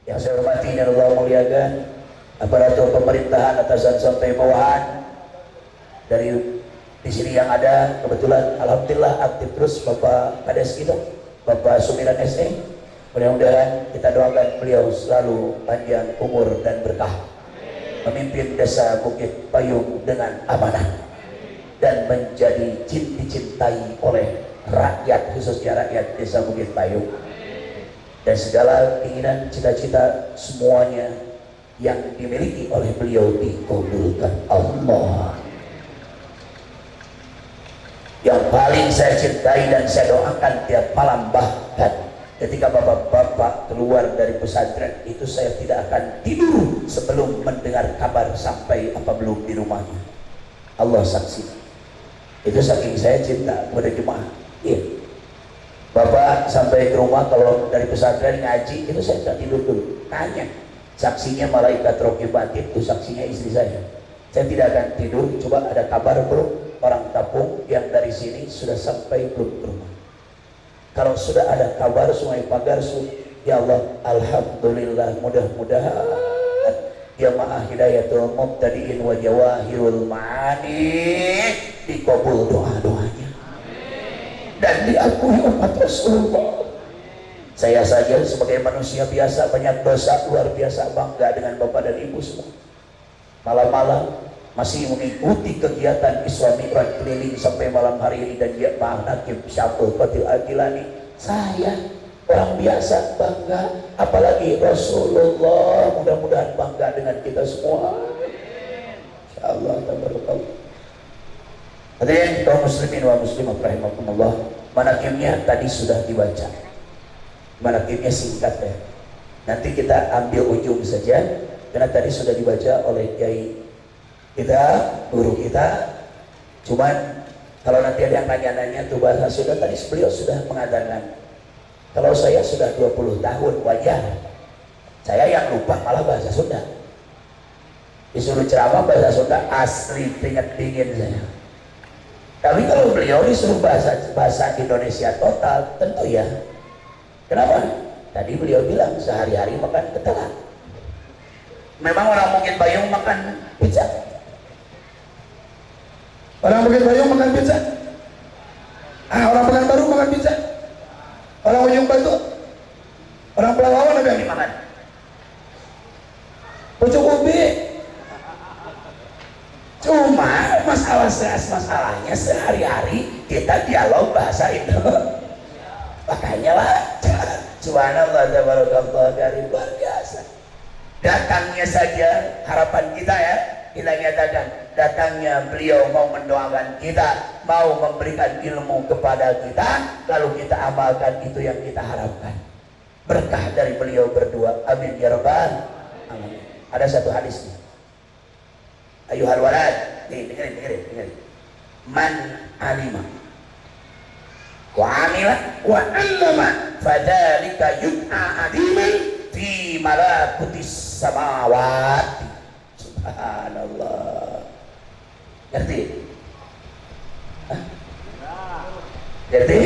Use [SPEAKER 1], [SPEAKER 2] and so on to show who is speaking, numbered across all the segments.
[SPEAKER 1] Yang saya hormati dan Allah muliakan aparatur pemerintahan atasan sampai bawahan dari di sini yang ada, kebetulan alhamdulillah aktif terus Bapak Kades kita, Bapak Sumiran SE. Mudah-mudahan kita doakan beliau selalu panjang umur dan berkah, memimpin desa Bukit Payung dengan amanah dan menjadi dicintai oleh rakyat, khususnya rakyat desa Bukit Payung, dan segala keinginan cita-cita semuanya yang dimiliki oleh beliau dikabulkan Allah. Yang paling saya cintai dan saya doakan tiap malam, bahkan ketika bapak-bapak keluar dari pesantren itu, saya tidak akan tidur sebelum mendengar kabar sampai apa belum di rumahnya. Allah saksi, itu saking saya cinta kepada jemaah. Iya, bapak sampai ke rumah kalau dari pesantren ngaji itu saya tidak tidur dulu, tanya. Saksinya malaikat Roki Batin, itu saksinya istri saya. Saya tidak akan tidur, coba ada kabar belum orang kampung yang dari sini sudah sampai belum ke rumah. Kalau sudah ada kabar Sungai Pagar, ya Allah, alhamdulillah, mudah-mudahan jamaah Hidayatul Mubtadiin wa Jawahirul Ma'ani dikabul doa-doanya dan diakui umat Rasulullah. Saya saja sebagai manusia biasa banyak dosa, luar biasa bangga dengan bapak dan ibu semua. Malam-malam masih mengikuti kegiatan Isra Mi'raj keliling sampai malam hari ini, dan dia Pak Nakim Syaful Fatil Al-Gilani. Saya orang biasa bangga, apalagi Rasulullah, mudah-mudahan bangga dengan kita semua. Insyaallah tabarakallah. Hadirin kaum muslimin wa muslimat rahimakumullah, manakibnya tadi sudah dibaca. Manakibnya singkat ya. Nanti kita ambil ujung saja karena tadi sudah dibaca oleh Kiai kita, guru kita. Cuman kalau nanti ada yang nanya-nanya tuh bahasa Sunda, tadi beliau sudah mengatakan kalau saya sudah 20 tahun wajar. Saya yang lupa malah bahasa Sunda. Disuruh ceramah bahasa Sunda asli keringat dingin saya. Tapi kalau beliau disuruh bahasa Indonesia total, tentu ya. Kenapa? Tadi beliau bilang sehari-hari makan ketelan. Memang orang Bukit Payung makan pizza. Orang Bukit Payung makan pizza. Orang Pekanbaru makan pizza. Orang Ujung Batu, orang Pelawawan apa yang dimakan? Pucuk ubi. Cuma masalahnya sehari-hari kita dialog bahasa itu. Makanya lah, subhanallah, tabarakallah, dari luar biasa. Datangnya saja harapan kita ya, kita nyatakan datangnya beliau mau mendoakan kita, mau memberikan ilmu kepada kita, lalu kita amalkan itu yang kita harapkan. Berkah dari beliau berdua, amin ya rabbal alamin. Ada satu hadisnya, ayuhal walad, nih dengerin. Man alima wa amila wa allama fadzalika yud'a adiman fi malakutis samawati. Subhanallah. Ngerti? Hah? Ngerti?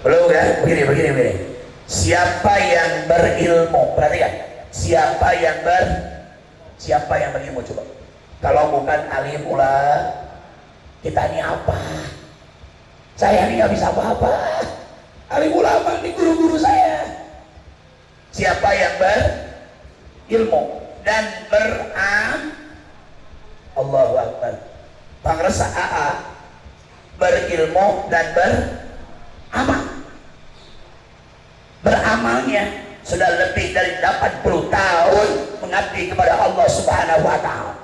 [SPEAKER 1] Belum kan? Begini. Siapa yang berilmu, perhatikan. Siapa yang berilmu, coba. Kalau bukan alim ulah, kita ini apa? Saya ini nggak bisa apa-apa. Alim ulama ini guru-guru saya. Siapa yang berilmu dan Allahu Akbar, pangresa AA, berilmu dan beramalnya sudah lebih dari 80 tahun mengabdi kepada Allah Subhanahu wa Ta'ala.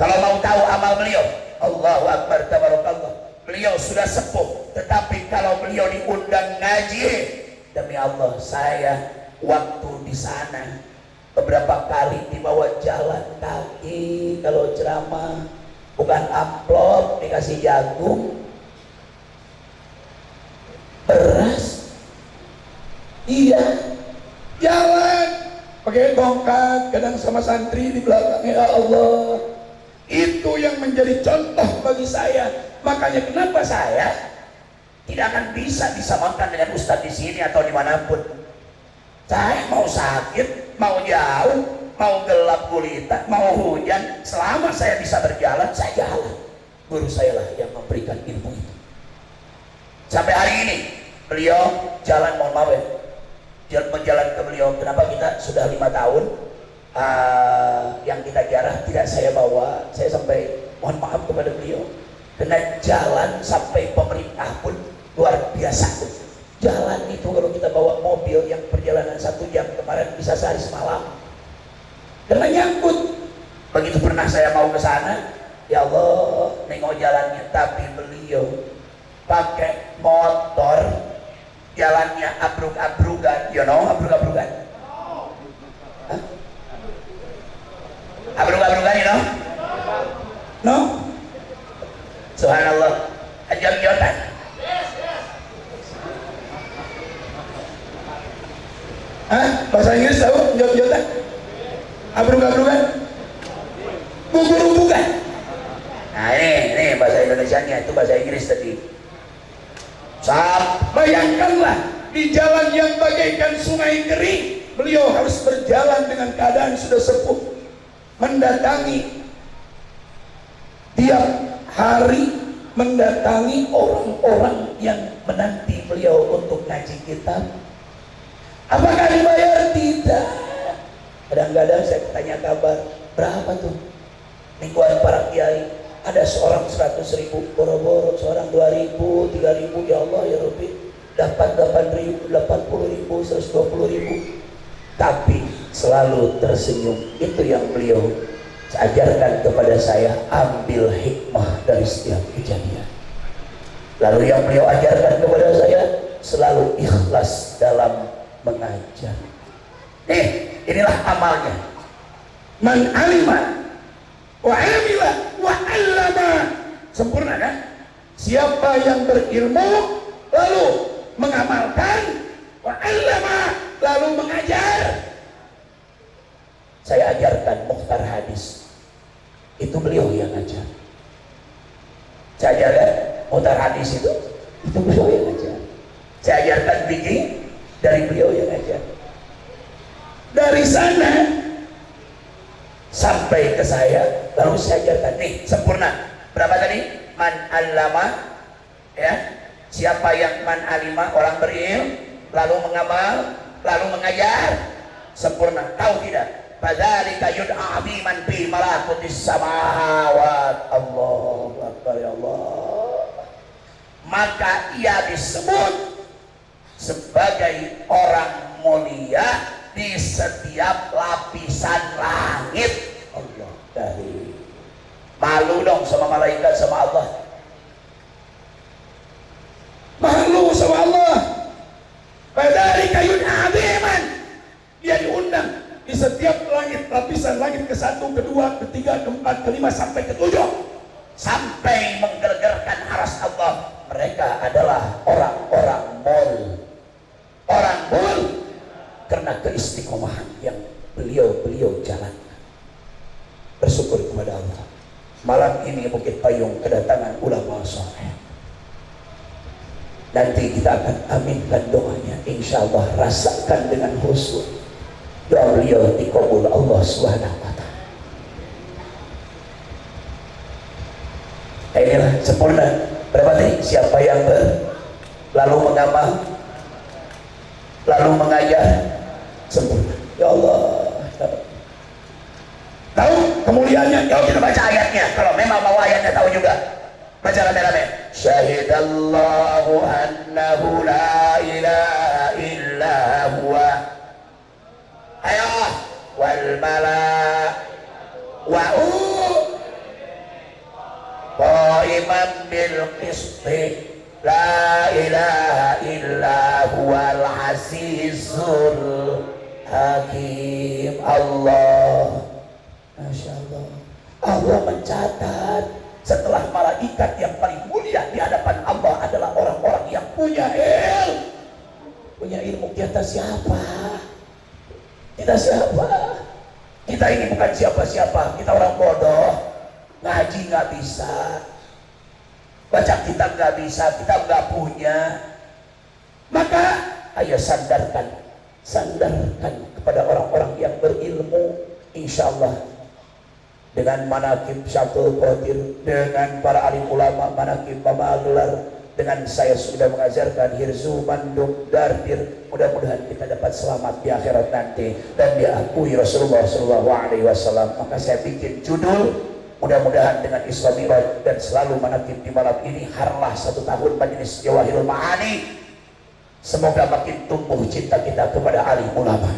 [SPEAKER 1] Kalau mau tahu amal beliau, Allahu Akbar, tabarakallah, beliau sudah sepuh, tetapi kalau beliau diundang ngaji, demi Allah saya waktu di sana beberapa kali dibawa jalan kaki kalau ceramah, bukan amplop dikasih jagung, beras, iya, jalan pakai tongkat, kadang sama santri di belakangnya. Ya Allah, itu yang menjadi contoh bagi saya. Makanya kenapa saya tidak akan bisa disamakan dengan ustadz di sini atau dimanapun. Saya mau sakit, mau jauh, mau gelap gulita, mau hujan, selama saya bisa berjalan, saya jalan. Guru saya lah yang memberikan ilmu itu. Sampai hari ini beliau jalan, mohon maaf ya, berjalan ke beliau. Kenapa kita sudah 5 tahun yang kita jarah tidak saya bawa, saya sampai mohon maaf kepada beliau. Karena jalan sampai pemerintah pun luar biasa. Jalan itu kalau kita bawa mobil yang perjalanan 1 jam kemarin bisa sehari semalam. Karena nyangkut. Begitu pernah saya mau ke sana, ya Allah, nengok jalannya, tapi beliau pakai motor, jalannya abruk-abrukan. You know abruk-abrukan? Hah? Abruk-abrukan, you know? No? Subhanallah, ajam-jotan. Hah? Bahasa Inggris tahu? Jot-jotan? Abruk-abrukan? Bubur-bukan? Nah ini bahasa Indonesianya, itu bahasa Inggris tadi. Bayangkanlah di jalan yang bagaikan sungai kering, beliau harus berjalan dengan keadaan sudah sepuh, mendatangi tiap hari, mendatangi orang-orang yang menanti beliau untuk ngaji kitab. Apakah dibayar? Tidak. Kadang-kadang saya tanya kabar, berapa tuh mingguan para kiai? Ada seorang 100.000, boro-boro seorang 2.000, 3.000, ya Allah ya Rabbi, dapat 8.000, 80.000, 120.000, tapi selalu tersenyum. Itu yang beliau ajarkan kepada saya, ambil hikmah dari setiap kejadian. Lalu yang beliau ajarkan kepada saya, selalu ikhlas dalam mengajar. Inilah amalnya. Man alima wa amila wa allama. Sempurna kan? Siapa yang berilmu lalu mengamalkan, wa allama lalu mengajar. Saya ajarkan mukhtar hadis, itu beliau yang ajar. Saya ajarkan mukhtar hadis itu beliau yang ajar. Saya ajarkan fikih, dari beliau yang ajar. Dari sana sampai ke saya, lalu saya ajarkan. Nih sempurna. Berapa tadi? Man allama, ya, siapa yang man alima, orang berilmu lalu mengamal lalu mengajar, sempurna. Tahu tidak? Fadzalika yud'a biman fi malakutis samawat. Allahu akbar, ya Allah. Maka ia disebut sebagai orang mulia di setiap lapisan langit. Allah dari malu dong sama malaikat, sama Allah. Malu sama Allah. Fadzalika yud'a biman, dia diundang di setiap langit, lapisan langit ke-1, ke-2, ke-3, ke-4, ke-5 sampai ke-7, sampai menggelegarkan aras Allah. Mereka adalah orang-orang mul, orang mul, karena keistiqomahan yang beliau jalankan. Bersyukur kepada Allah. Malam ini Bukit Payung kedatangan ulama saleh. Nanti kita akan aminkan doanya, insya Allah. Rasakan dengan khusyuk, doa beliau dikabul Allah Subhanahu wa ta'ala. Inilah sempurna. Berapa tadi? Siapa yang lalu mengamal lalu mengajar, sempurna. Ya Allah. Tahu kemuliaannya? Kalau kita baca ayatnya, kalau memang mau ayatnya tahu juga, baca rame-rame. Syahidallahu annahu la ilaha illa huwa. Ayo, wal malak wa qaiman bil qisti la ilaha illa huwal azizul hakim. Allah, Masya Allah. Allah mencatat setelah malaikat yang paling mulia di hadapan Allah adalah orang-orang yang punya ilmu. Punya ilmu. Kita siapa? Kita siapa? Kita ini bukan siapa-siapa. Kita orang bodoh. Ngaji nggak bisa, baca kitab nggak bisa, kita nggak punya. Maka ayo sandarkan sandarkan kepada orang-orang yang berilmu, insya Allah dengan manaqib Syabdul Qadir, dengan para alim ulama manaqib Mama Gelar, dengan saya sudah mengajarkan Hirzu Mandum Dardir, mudah-mudahan kita dapat selamat di akhirat nanti dan diakui Rasulullah SAW. Maka saya bikin judul, mudah-mudahan dengan Isra Mi'raj dan selalu manaqib di malam ini, harlah 1 tahun Majelis Jawahirul Ma'ani. Semoga makin tumbuh cinta kita kepada alim ulama.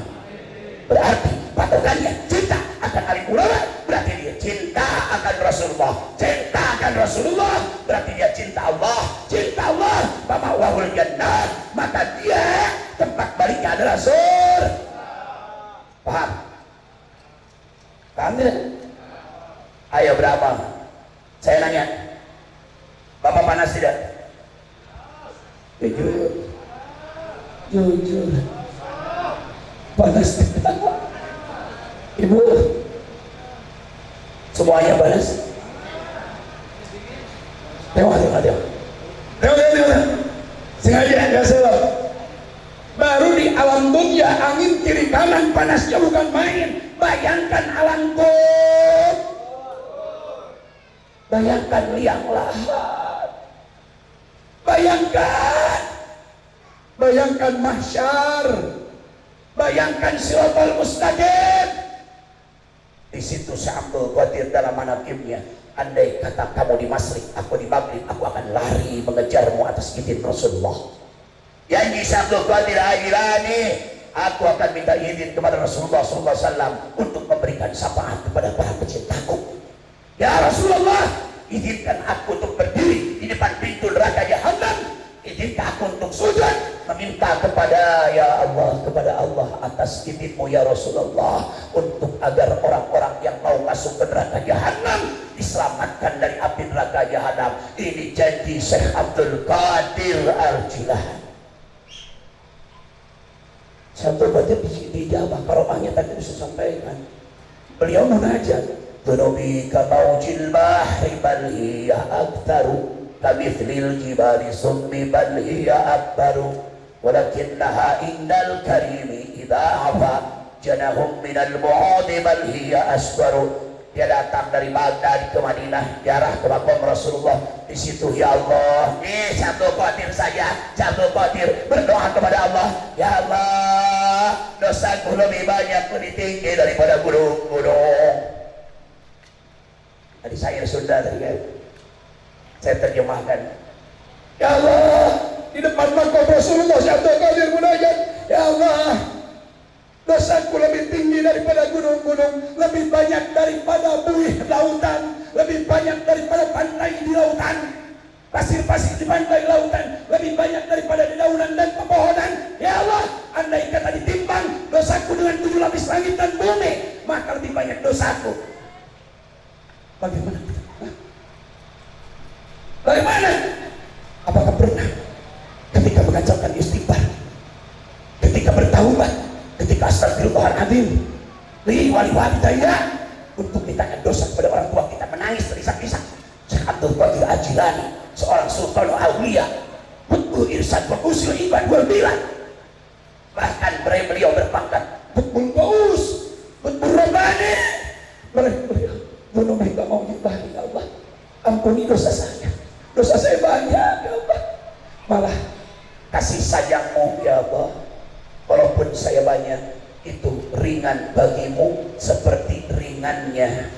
[SPEAKER 1] Berarti patokannya cinta akan alim ulama, berarti dia cinta akan Rasulullah. Cinta akan Rasulullah berarti dia cinta Allah. Cinta Allah fama'wahul jannah, maka dia tempat baliknya adalah surga. Paham? Paham tidak? Ayo berapa? Saya nanya, Bapak panas tidak? Jujur panas tidak? Ibu semuanya panas? Tengok sengaja ada sebab baru di alam dunia angin kiri kanan panasnya bukan main. Bayangkan alam kut, bayangkan liang lahat, bayangkan mahsyar, bayangkan siratal mustaqim. Di situ Syabdul Qadir dalam manaqibnya, andai kata kamu di Masrik, aku di Maghrib, aku akan lari mengejarmu atas izin Rasulullah. Janji Syabdul Qadir Al-Jilani, aku akan minta izin kepada Rasulullah SAW untuk memberikan syafaat kepada para pecintaku. Ya Rasulullah, izinkan aku untuk berdiri di depan pintu neraka Jahannam. Izinkan aku untuk sujud meminta kepada kepada Allah atas izinmu ya Rasulullah, untuk agar orang-orang yang mau masuk ke neraka Jahannam diselamatkan dari api neraka Jahannam. Ini janji Syekh Abdul Qadir Al-Jilani. Satu baca di jawab karoahnya tadi bisa sampaikan. Beliau munajat, "Dunubi ka maujil bahri bal hiya aktsaru, kamithlil jibali summi bal hiya akbaru, walakinnaha indal karimi idza afa janahum minal bu'udi bal hiya asbaru." Dia datang dari Baghdad ke Madinah, diarah ke makam Rasulullah. Di situ, ya Allah, nih Syabdul Qadir saja, Syabdul Qadir berdoa kepada Allah, ya Allah, dosaku lebih banyak, lebih tinggi daripada gunung-gunung. Tadi saya Sunda tadi kan, saya terjemahkan. Ya Allah, di depan makam Rasulullah Syabdul Qadir munajat, ya Allah, dosaku lebih tinggi daripada gunung-gunung, lebih banyak daripada buih lautan, lebih banyak daripada pantai di lautan, pasir-pasir di pantai lautan, lebih banyak daripada dedaunan dan pepohonan. Ya Allah, andai kata ditimbang dosaku dengan 7 lapis langit dan bumi, maka lebih banyak dosaku. Bagaimana? Bagaimana? Apakah pernah ketika mengajarkan istighfar, ketika bertaubat, ketika astagfirullahaladzim li wali walidayya, untuk mintakan dosa kepada orang tua kita, menangis terisak-isak? Syekh Abdul Qadir Al-Jilani, seorang sultan aulia, Qutbul Irsyad wa Usul Ibad wal Bilad, bahkan beliau berpangkat Qutbul Qaus, Qutbul Rabbani. Beliau bunuh mereka mau nyembah, ya Allah, ampuni dosa saya banyak, ya Allah, malah kasih sayangmu, ya Allah, walaupun saya banyak, itu ringan bagimu seperti ringannya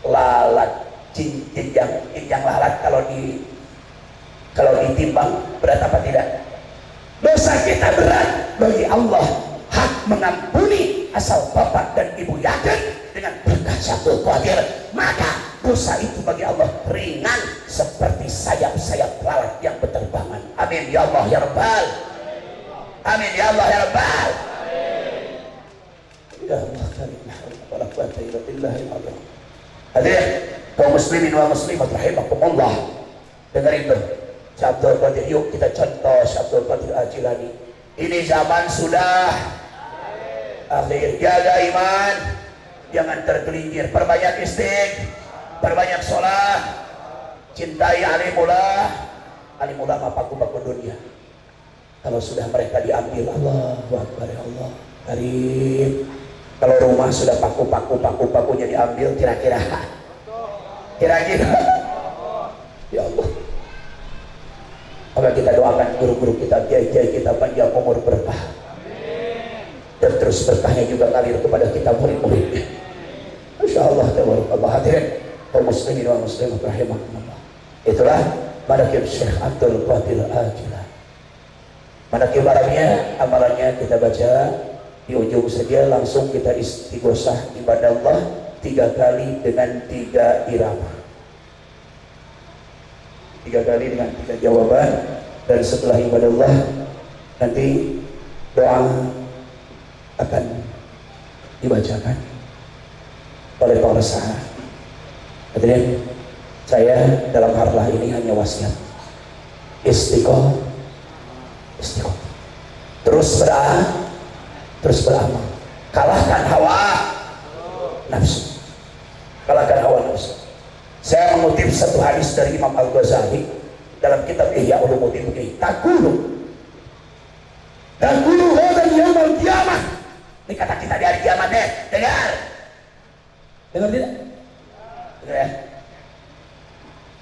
[SPEAKER 1] lalat, cincin yang lalat kalau ditimbang berat apa tidak? Dosa kita berat, bagi Allah hak mengampuni asal bapak dan ibu yakin dengan berkah Syabdul Qadir, maka dosa itu bagi Allah ringan seperti sayap-sayap lalat yang berterbangan. Amin ya Allah ya Rabbal. Amin ya Allah ya Rabbal. Ya Allah, wala quwwata illa billahil azim. Hadirin kaum muslimin wa muslimat rahimakumullah, dengerin tuh Syabdul Qadir. Yuk kita contoh Syabdul Qadir Al-Jilani. Ini zaman sudah akhir. Jaga iman, jangan tergelincir, perbanyak istighfar, perbanyak sholat, cintai alim ulama paku-paku dunia. Kalau sudah mereka diambil, Allahu Akbar, ya Allah Karim. Kalau rumah sudah paku-pakunya diambil, kira-kira ya Allah. Maka kita doakan guru-guru kita, kiai-kiai kita panjang umur berkah, dan terus berkahnya juga ngalir kepada kita murid-muridnya. Masya Allah, tabarakallah. Hadirin kaum muslimin wa muslimat rahimakumullah. Itulah manaqib Syekh Abdul Qadir Ajilan. Manaqib amalannya kita baca di ujung saja, langsung kita istighosah ibadah Allah 3 kali dengan 3 irama, 3 kali dengan 3 jawaban. Dan setelah ibadah Allah nanti doa akan dibacakan oleh para sahabat. Hadirin, saya dalam harlah ini hanya wasiat istiqomah, terus beramal, kalahkan hawa nafsu, Saya mengutip satu hadis dari Imam Al-Ghazali dalam kitab Ihya Ulumuddin begini, takulu dan yaumul qiyamah. Ini kata kita di hari kiamat deh. Dengar tidak? Dengar ya.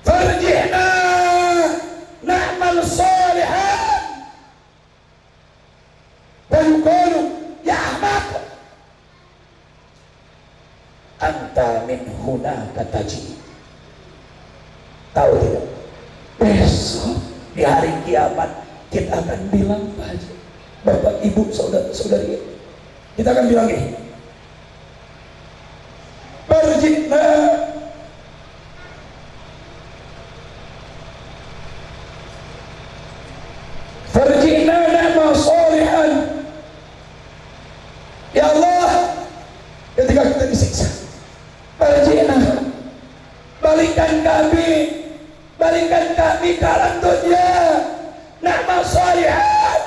[SPEAKER 1] Farjihna na'mal salihan wa yuqalu ya ahmaq anta min hunaka taji. Tahu tidak? Besok di hari kiamat kita akan bilang, Bapak, Ibu, saudara-saudari, kita akan bilang ini, Farjina nama solihan. Ya Allah, ketika kita disiksa, Farjina, balikan kami ke alam dunia. Nama solihan,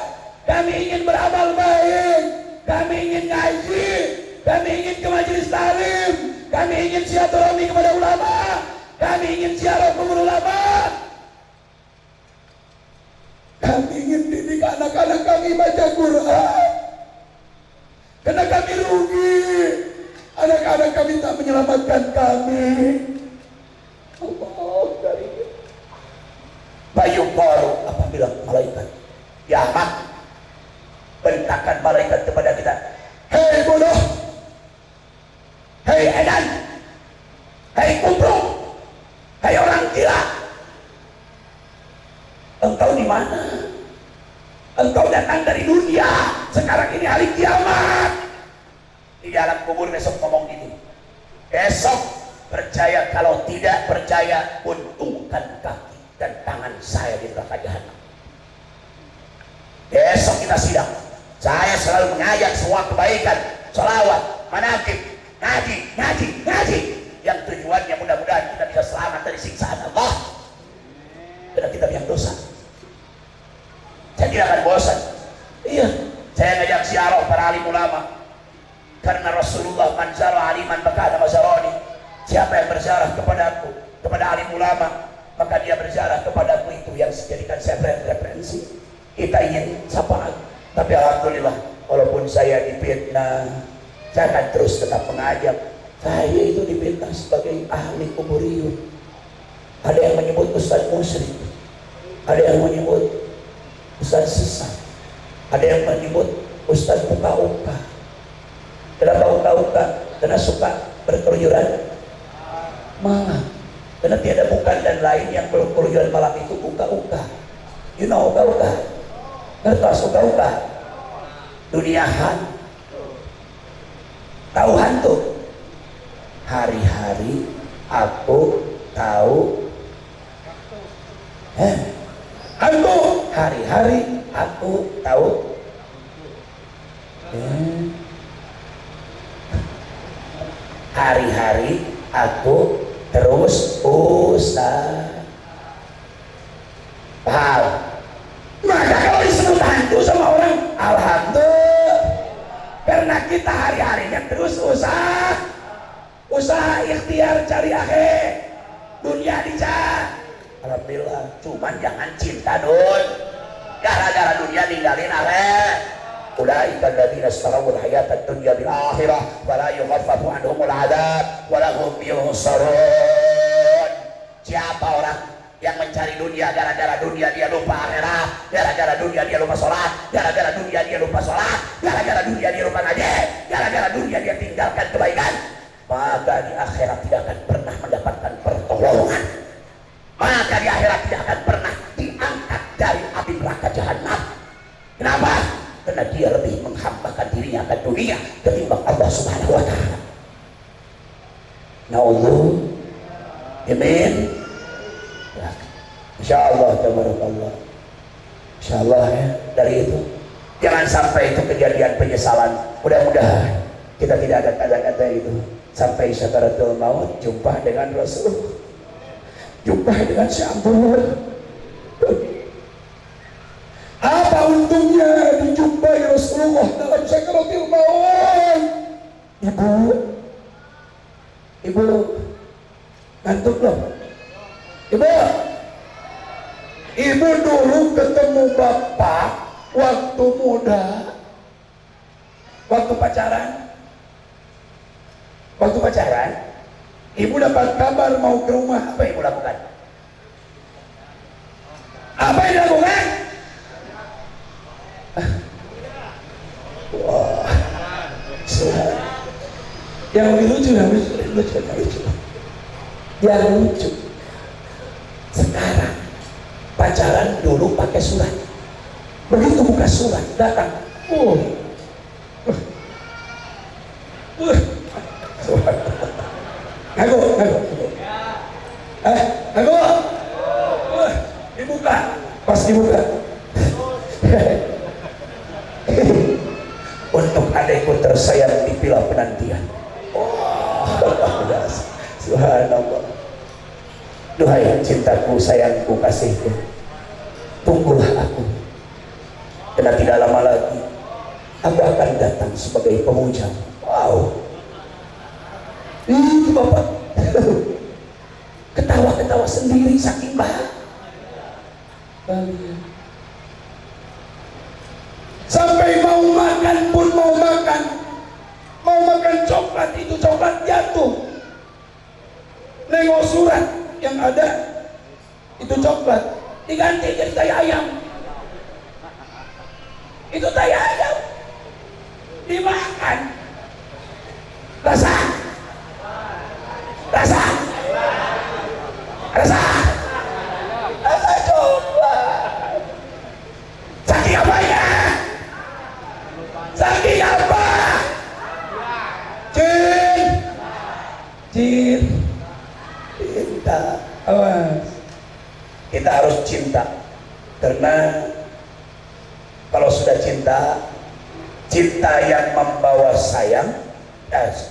[SPEAKER 1] kami ingin beramal baik, kami ingin ngaji, kami ingin ke majelis taklim, kami ingin silaturahmi kepada ulama, kami ingin ziarah kubur ulama, kami ingin didik anak-anak kami baca Quran. Karena kami rugi, anak-anak kami tak menyelamatkan kami. Allah dari Bayu Baru, apabila malaikat ya Ahmad, bentakan malaikat kepada kita, hei bodoh, hei edan, hei kumpruk, hei orang gila, engkau di mana? Engkau datang dari dunia, sekarang ini hari kiamat. Di dalam kubur besok ngomong gitu. Besok percaya, kalau tidak percaya untungkan kaki dan tangan saya di neraka jahanam. Besok kita sidang. Saya selalu mengajak semua kebaikan, sholawat, manaqib, ngaji, yang tujuannya mudah-mudahan kita bisa selamat dari siksaan Allah karena kita yang dosa. Saya tidak akan bosan. Iya, saya ngajak ziarah para alim ulama karena Rasulullah man zara aliman maka ada mazaroni. Siapa yang berziarah kepadaku, kepada alim ulama, maka dia berziarah kepadaku, itu yang dijadikan saya referensi. Kita ingin syafaat, tapi alhamdulillah walaupun saya difitnah, saya akan terus tetap mengajak. Saya itu difitnah sebagai ahli kuburiyun. Ada yang menyebut ustaz musyrik, ada yang menyebut ustaz sesat, ada yang menyebut ustaz uka-uka. Kenapa uka-uka? Karena suka berkeluyuran malam, karena tiada bukan dan lain yang berkeluyuran malam itu uka-uka. You know uka-uka? Ngertos uka-uka? Dunia hantu. Tahu hantu? Hari-hari aku tahu hantu. Hari-hari aku tahu hari-hari aku terus usah. Paham? Maka kalau disebut hantu sama orang, alhamdulillah, karena kita hari-harinya terus usaha ikhtiar cari akhir, dunia dicari. Alhamdulillah, cuman jangan cinta dul. gara-gara dunia ninggalin akhirat. Ulaika alladziina ishtarawul hayatad dunya bil akhirah wa la yukhaffafu anhumul 'adzab wa lahum yunsarun. Siapa orang yang mencari dunia, gara-gara dunia dia lupa akhirat, gara-gara dunia dia lupa sholat, gara-gara dunia dia lupa sholat, gara-gara dunia dia lupa ngaji, gara-gara dunia dia tinggalkan kebaikan, maka di akhirat tidak akan pernah mendapatkan pertolongan, maka di akhirat tidak akan pernah diangkat dari api neraka jahanam. Kenapa? Karena dia lebih menghambakan dirinya ke dunia ketimbang Allah Subhanahu wa ta'ala. Na'udzu. Amin. Insyaallah, tabarakallah. Insyaallah ya, dari itu jangan sampai itu kejadian penyesalan. Mudah-mudahan kita tidak ada kata-kata itu sampai syakaratul maut, jumpa dengan Rasul, jumpa dengan Syaikhul. Apa untungnya dijumpai Rasulullah dalam syakaratul maut? Ibu ngantuk loh. Ibu dulu ketemu bapak waktu muda, waktu pacaran, ibu dapat kabar mau ke rumah, apa ibu lakukan? Apa yang dilakukan? Wah, yang lebih lucu, yang lucu. Sekarang pacaran dulu pakai surat, begitu buka surat datang, dibuka, pas dibuka, untuk adekku tersayang di pilau penantian. Subhanallah. Duhai cintaku, sayangku, kasihku, tunggulah aku, karena tidak lama lagi aku akan datang sebagai pemuja. Wow, ini bapak ketawa-ketawa sendiri saking bahagia. Sampai mau makan pun mau makan coklat, itu coklat jatuh, nengok surat yang ada itu coklat diganti jadi tai ayam, itu tai ayam dimakan, rasa coklat, saking apa ya, saking apa, cinta. Awas, kita harus cinta, karena kalau sudah cinta yang membawa sayang,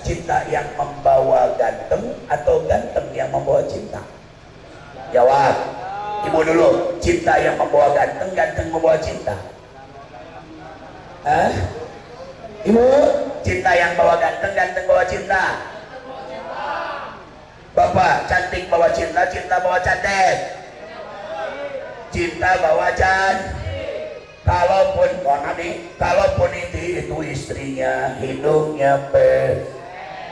[SPEAKER 1] cinta yang membawa ganteng, atau ganteng yang membawa cinta? Jawab ibu dulu, cinta yang membawa ganteng, ganteng membawa cinta? Ibu, cinta yang bawa ganteng, ganteng bawa cinta? Bapak, cantik bawa cinta, cinta bawa cantik? Cinta bawa cantik. Kalaupun itu istrinya, hidungnya pen,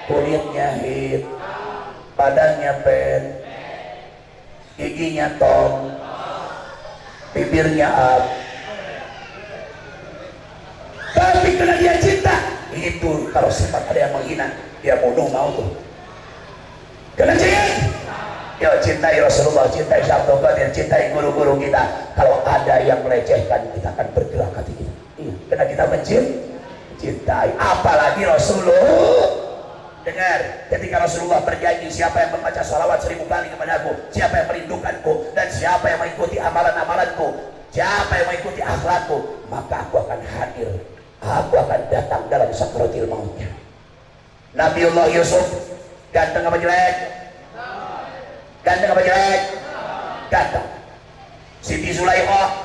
[SPEAKER 1] kulitnya hit, badannya pen, giginya tom, bibirnya up, tapi karena dia cinta, itu kalau sempat ada yang menghina, dia bunuh mau tuh. Karena cintai Rasulullah, cintai Syaikhul Qadir, cintai guru-guru kita. Kalau ada yang melecehkan, kita akan bergerak hati kita. Iya, karena kita mencintai. Apalagi Rasulullah. Dengar, ketika Rasulullah berjanji, siapa yang membaca salawat 1000 kali kepadaku, siapa yang merindukanku, dan siapa yang mengikuti amalan-amalanku, siapa yang mengikuti akhlakku, maka aku akan hadir, aku akan datang dalam sakaratul mautnya. Nabiullah Yusuf ganteng apa jelek? Ganteng apa jelek? Ganteng. Siti Zulaikha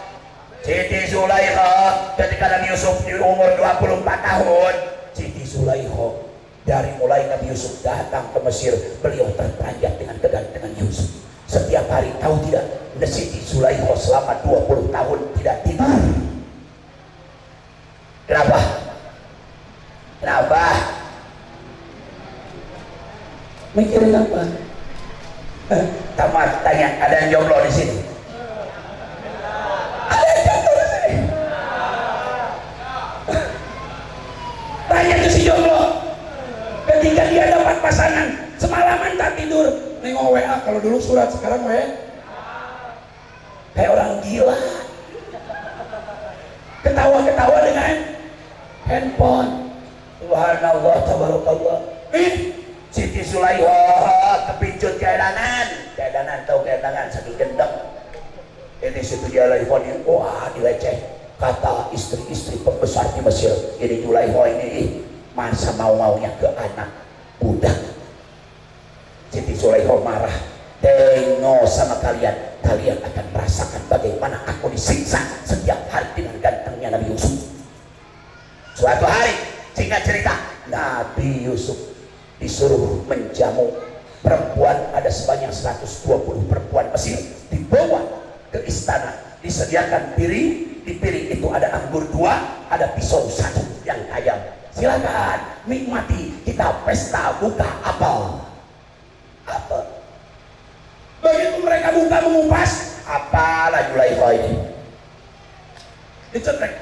[SPEAKER 1] ketika Nabi Yusuf di umur 24 tahun, Siti Zulaikha, dari mulai Nabi Yusuf datang ke Mesir, beliau terpanjat dengan kegantengan Yusuf. Setiap hari, tahu tidak, Siti Zulaikha selama 20 tahun tidak tidur. Kenapa? Kenapa? Mikirin apa? Tamat tanya, ada yang jomblo di sini? Ada yang jomblo di sini? Tanya ke si jomblo, ketika dia dapat pasangan semalaman tak tidur, nengok WA. Kalau dulu surat, sekarang WA. Kayak orang gila, ketawa-ketawa dengan handphone. Subhanallah, tabarakallah. Siti Zulaikha kepincut keadanan tahu keadanan saking gendeng. Ini Siti Zulaikha ini, wah dileceh. Kata istri-istri pembesar di Mesir, ini Zulaikha ini masa mau-maunya ke anak budak. Siti Zulaikha marah. Tengok sama kalian, kalian akan merasakan bagaimana aku disiksa setiap hari dengan gantengnya Nabi Yusuf. Suatu hari, singkat cerita, Nabi Yusuf disuruh menjamu perempuan, ada sebanyak 120 perempuan Mesir, dibawa ke istana, disediakan piring, di piring itu ada anggur 2, ada pisau 1 yang tajam. Silakan nikmati, kita pesta buka apel. Begitu mereka buka mengupas, apalah Zulaikha ini dicetek.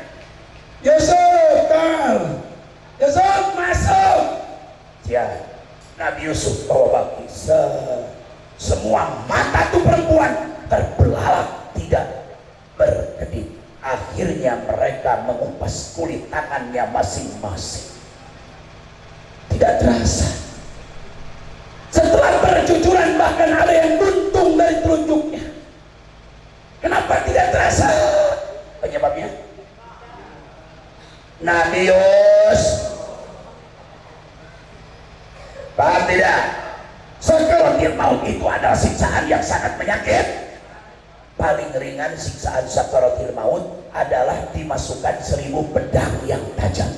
[SPEAKER 1] Yusuf, kal Yusuf masuk. Ya, Nabi Yusuf bawa baki. Semua mata tuh perempuan terbelalak, tidak berkedip. Akhirnya mereka mengupas kulit tangannya masing-masing. Tidak terasa, setelah bercucuran bahkan ada yang buntung dari telunjuknya. Kenapa tidak terasa? Penyebabnya Nabi Yusuf. Paham tidak? Sakaratul maut itu adalah siksaan yang sangat menyakit. Paling ringan siksaan sakaratul maut adalah dimasukkan 1000 pedang yang tajam.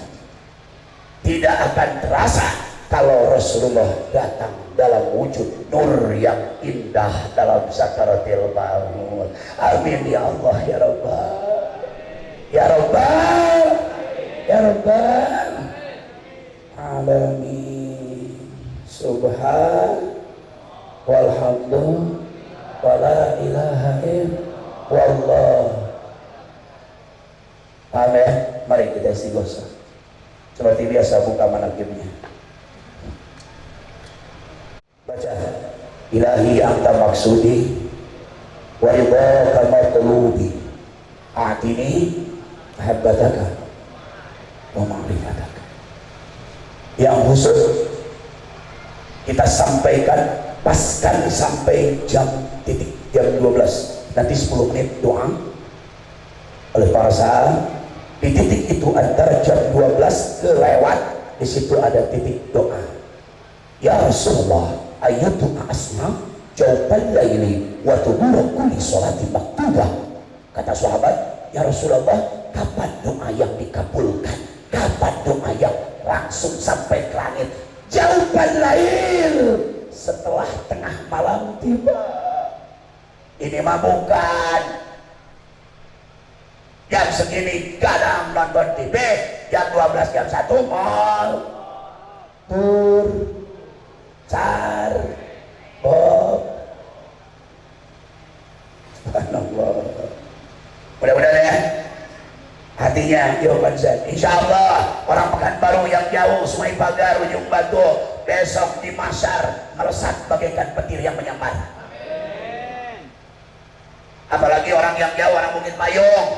[SPEAKER 1] Tidak akan terasa kalau Rasulullah datang dalam wujud nur yang indah dalam sakaratul maut. Amin ya Allah ya Rabbal, ya Rabbal, ya Rabbal alamin. Subhan walhamdulillah wala ilaha illallah. Amin. Mari kita istighosah. Seperti biasa buka manakibnya. Baca. Ilahi anta maksudi wa ridhaka matlubi. Atini mahabbataka wa ma'rifataka. Yang khusus kita sampaikan paskan sampai jam 12, nanti 10 menit doa oleh para sahabat. Di titik itu antara jam 12 ke lewat, di situ ada titik doa. Ya Rasulullah, ayatu asma jawabal laili wa tubura kulli sholati maktubah. Kata sahabat, ya Rasulullah, kapan doa yang dikabulkan? Kapan doa yang langsung sampai ke langit? Jawabal lail, setelah tengah malam tiba. Ini mah bukan jam segini kadang nonton TV, jam 12 jam 1 mal tur car bob. Subhanallah. Mudah-mudahan ya hatinya jawaban saya. Insya Allah orang Pekanbaru yang jauh, Sungai Pagar, Ujung Batu, besok di Masar melesat bagaikan petir yang menyambar. Apalagi orang yang jauh, orang Bukit Payung.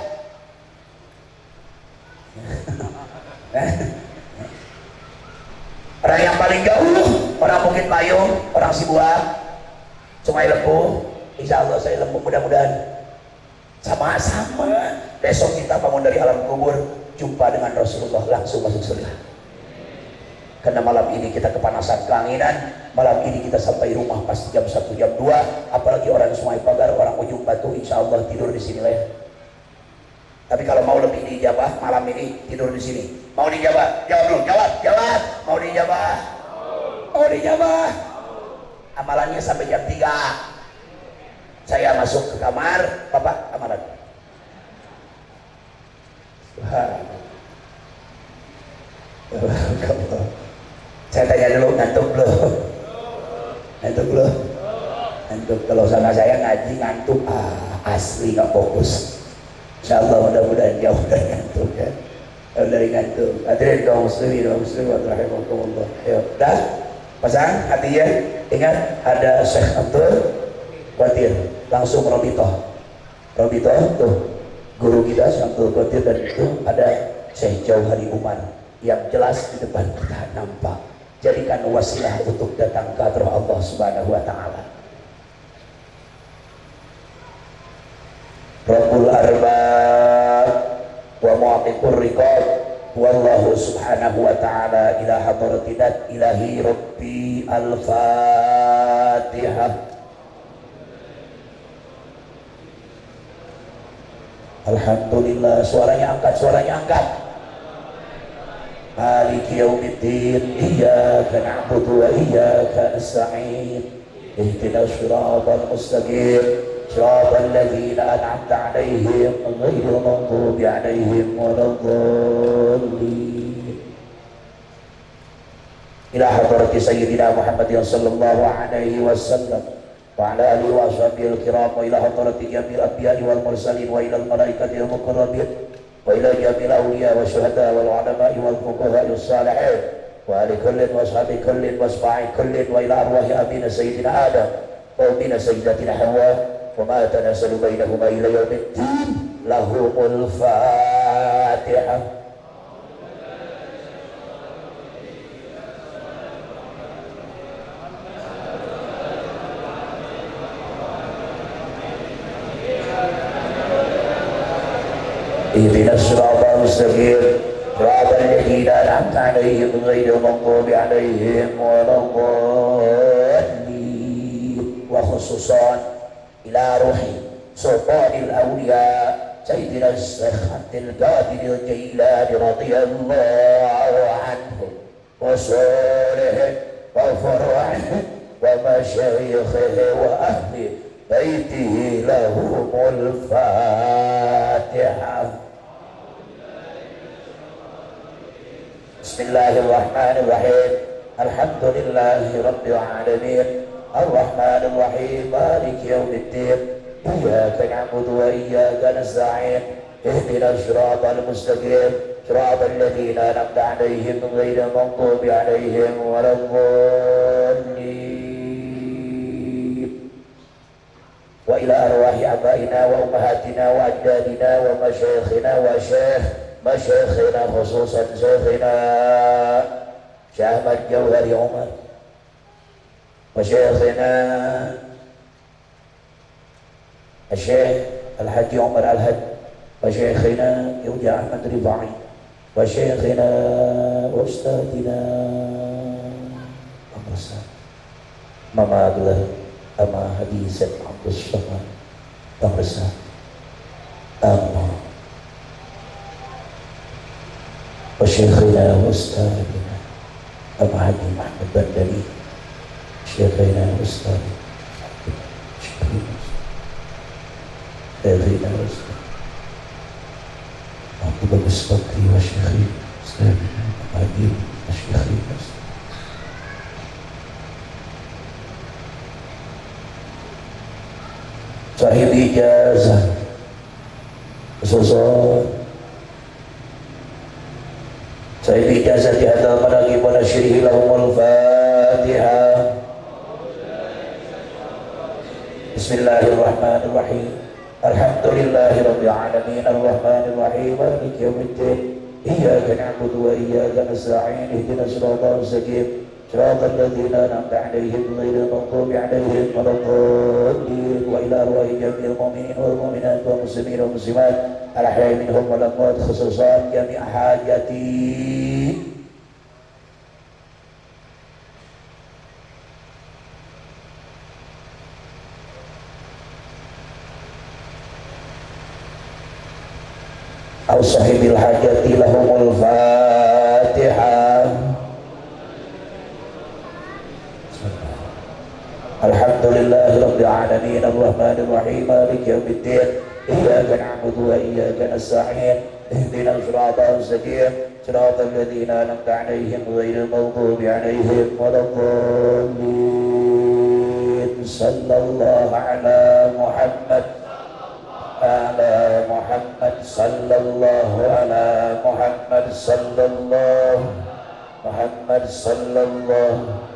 [SPEAKER 1] Orang yang paling jauh, orang Bukit Payung, orang Sibuan, Sungai Lembu. Insya Allah saya Lembu, mudah-mudahan sama-sama besok kita bangun dari alam kubur, jumpa dengan Rasulullah, langsung masuk surga. Karena malam ini kita kepanasan keanginan, malam ini kita sampai rumah pasti jam 1 jam 2, apalagi orang Sungai Pagar, orang Ujung Batu, insya Allah tidur di sini lah ya. Tapi kalau mau lebih dijabah malam ini, tidur di sini. Mau dijabah? Jawab dulu, jawab. Mau dijabah? Mau dijabah? Amalannya sampai jam 3. Saya masuk ke kamar, Bapak kamaran. Saya tanya dulu, ngantuk belum? Ngantuk belum? Ngantuk. Kalau sama saya ngaji ngantuk, asli nggak fokus. Insya Allah mudah-mudahan jauh dari ngantuk ya. Jauh dari ngantuk. Hadirin kaum muslimin wa muslimat rahimakumullah. Ayo, dah pasang hatinya. Ingat ada Syekh Abdul Qadir, langsung Robitoh tuh guru kita Syekh Abdul Qadir, dan itu ada Syekh Jauhari Umar yang jelas di depan kita nampak. Jadikan wasilah untuk datang ke hadrah Allah Subhanahu wa taala. Rabbul arbab wa mu'tiqur riqab wallahu subhanahu wa ta'ala ila hadratinat ilahi rabbi al-fatihah. Alhamdulillah, suaranya angkat. Maliki yaumiddin, iyyaka na'budu wa iyyaka nasta'in, ihdinas siratal mustaqim, siratal ladzina an'amta 'alaihim ghairil maghdubi 'alaihim waladdallin. Ila hadrati sayyidina Muhammadin sallallahu alaihi wasallam wa ala alihi wa sahbihi al-kiram, wa ila hadrati jamil anbiya'i wal mursalin, wa ila al-malaikati al-muqarrabin, wa ila jamil awliya wa syuhada wal ulama'i wal fuqaha'i as-salihin, wa ali kullin wa ashabi kullin wa asba'i kullin, wa ila arwahi abina sayyidina Adam wa ummina sayyidatina Hawa wa ma tanasalu bainahuma ila yaumiddin. Lahumul Fatihah. ihdinas siratal mustaqim siratal ladzina an'amta 'alaihim ghairil maghdubi 'alaihim waladdallin. Wa khususan ila ruhi sultanil awliya sayyidina Syekh Abdul Qadir Jailani radhiyallahu anhu wa salihin wa furu'ihi wa masyayikhihi wa ahli baitihi lahumul Fatihah. Bismillahirrahmanirrahim. Alhamdulillahi rabbil alamin. Ar-Rahmanir Rahim. Maliki yaumiddin. Iyyaka na'budu wa iyyaka nasta'in. Ihdinas siratal mustaqim. Siratal ladzina an'amta 'alaihim ghairil maghdubi 'alaihim waladdallin. Wa ila arwahi abaina wa ummahatina wa ajdadina wa masyayikhina wa masyayikhina khususan syekhina Syekh Ahmad Jauhari Umar wa syekhina Syekh Al-Haji Umar Al-Haj wa syekhina Yuja Ahmad Rifai wa syekhina wa ustadina Mama Abdullah Ama Hadizat Abdul Samad Bangsa Amma wa syekhina wa ustadina Ama Haji Mahmud Bandari syekhina wa ustadina syekhina wa ustadina Abdul Bagus Bakri wa syekhina ustadina Haji wa syekhina sahib ijazah khususan sahib ijazah di hadal managi wa nasyrihi lahumul Fatihah. Bismillahirrahmanirrahim. Alhamdulillahi rabbil alamin. Ar-Rahmanir Rahim. Maliki yaumiddin. Iyyaka na'budu wa iyyaka nasta'in. Ihdinas siratal mustaqim siratal ladzina an'amta 'alaihim ghairil maghdubi 'alaihim waladdallin. Wa ila arwahi jami'il mu'minin wal mu'minat wal muslimin wal muslimat al-ahya'i minhum wal amwat khususan jami' hajati. Au sahibil hajati lahumul Fatihah. Alhamdulillah. Alhamdulillahi rabbil alamin arrahmanir rahim maliki yaumiddin iyyaka na'budu wa iyyaka nasta'in ihdinas siratal mustaqim siratal ladzina an'amta 'alaihim ghairil maghdubi 'alaihim waladdallin sallallahu ala Muhammad ala Muhammad sallallahu ala Muhammad sallallahu Muhammad sallallahu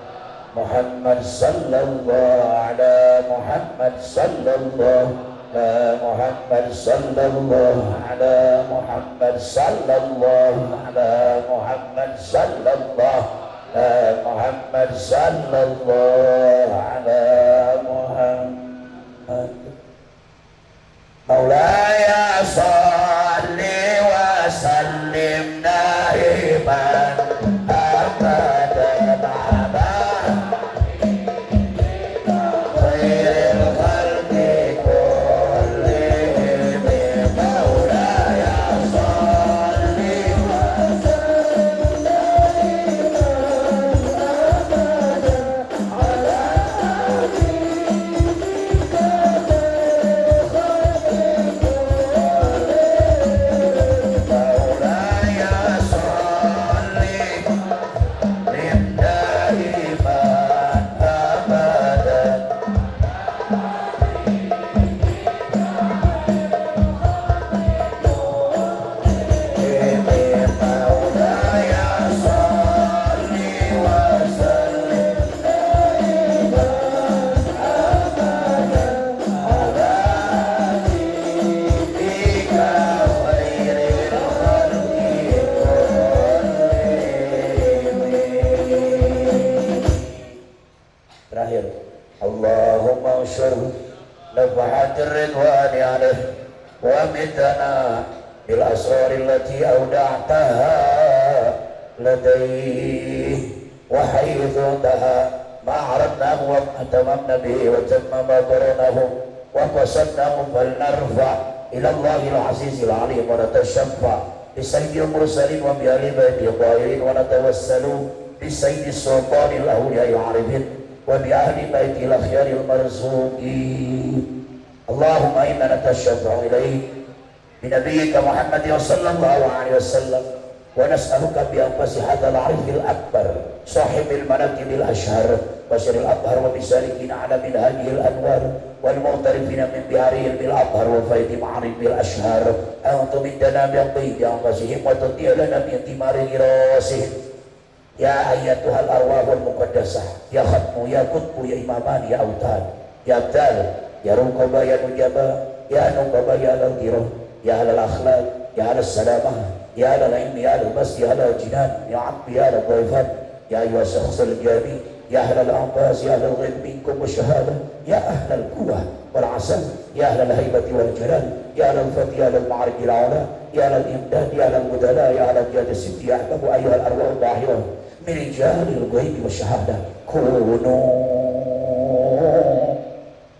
[SPEAKER 1] Muhammad sallallahu ala Muhammad sallallahu ala Muhammad sallallahu ala Muhammad sallallahu ala Muhammad sallallahu ala Muhammad sallallahu ala Muhammad Maulaya salli wa sallim daiman abadan ala khairil khalqi kullihim Maulaya salli wa sallim daiman abadan ala terakhir Allahumma usyur nafahatir ridwani alaih wa mitana bil asrari allati awda'taha ladayh wa haythu taha ma aradnahu wa tamamna bihi wa tamma ma qaranahu wa qasadnahu falnarfa ila Allahil azizil alim wa natashaffa bi sayyidil mursalin wa bi ali baiti dhahirin wa natawassalu bi sayyidis sultanil awliya'il arifin وبأهل بيت الأخيار المرزوقين اللهم إنا نتشفع إليك بنبيك محمد صلى الله عليه وسلم ونسألك بأنفس هذا العرف الأكبر صاحب المناكب الأشهر بشر الأطهر وبسالكين على منهجه الأنوار والمغترفين من بهاره بالأطهر وفيض معارف الأشهر أن تمدنا بطيب أنفسهم وتطيع لنا من ثمار راسهم Ya ayyatuhal arwahul muqaddasah ya khatmu ya qutbu ya imaman ya autan ya abdal ya ruqaba ya nujaba ya nuqaba ya al-ghirah ya halal akhlaq ya halal salamah ya halal ilmi ya halal bas ya halal jinan ya abdi ya halal dhaifan ya ayyuha syakhsal jami ya halal anfas ya halal ghaib minkum wa syahada ya ahlal quwwah wal asal ya halal haibati wal jalal ya halal fati ya halal ma'arij al-a'la ya halal imdad ya halal mudala ya halal jad sitti ya ahbabu ayyuhal arwah al-dahirah من رجال الغيب والشهادة كونوا